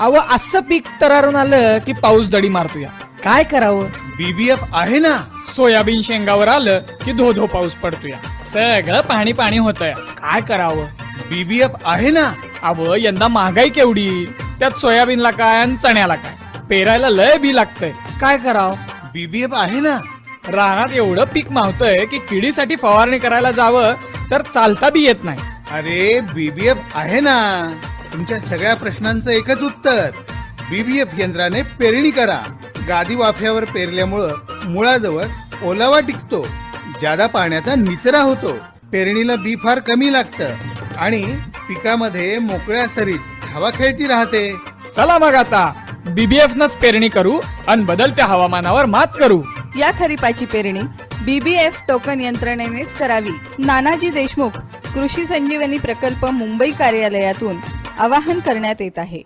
अव असं पीक तरारून आलं की पाऊस दडी मारतोया. काय करावं? बीबीएफ आहे ना. सोयाबीन शेंगावर आलं की धो धो पाऊस पडतोया. सगळं पाणी पाणी होतंय. काय करावं? बीबीएफ आहे ना. अव यंदा महागाई केवढी, त्यात सोयाबीनला काय आणि चण्याला काय, पेरायला लय बी लागतंय. काय करावं? बीबीएफ आहे ना. रानात एवढं पीक मावतंय की किडीसाठी फवारणी करायला जावं तर चालता बी येत नाही. अरे बीबीएफ आहे ना. तुमच्या सगळ्या प्रश्नांचं एकच उत्तर. बीबीएफ यंत्राने पेरणी करा. गादी वाफ्यावर पेरल्यामुळं मुळाजवळ ओलावा टिकतो, जादा पाण्याचा निचरा होतो, पेरणीला बी फार कमी लागतं आणि पिकामध्ये मोकळ्या सरीत हवा खेळती राहते. चला मग आता बीबीएफ नच पेरणी करू आणि बदलत्या हवामानावर मात करू. या खरीपाची पेरणी बीबीएफ टोकन यंत्रणेनेच करावी. नानाजी देशमुख कृषी संजीवनी प्रकल्प मुंबई कार्यालयातून आवाहन करण्यात येत आहे.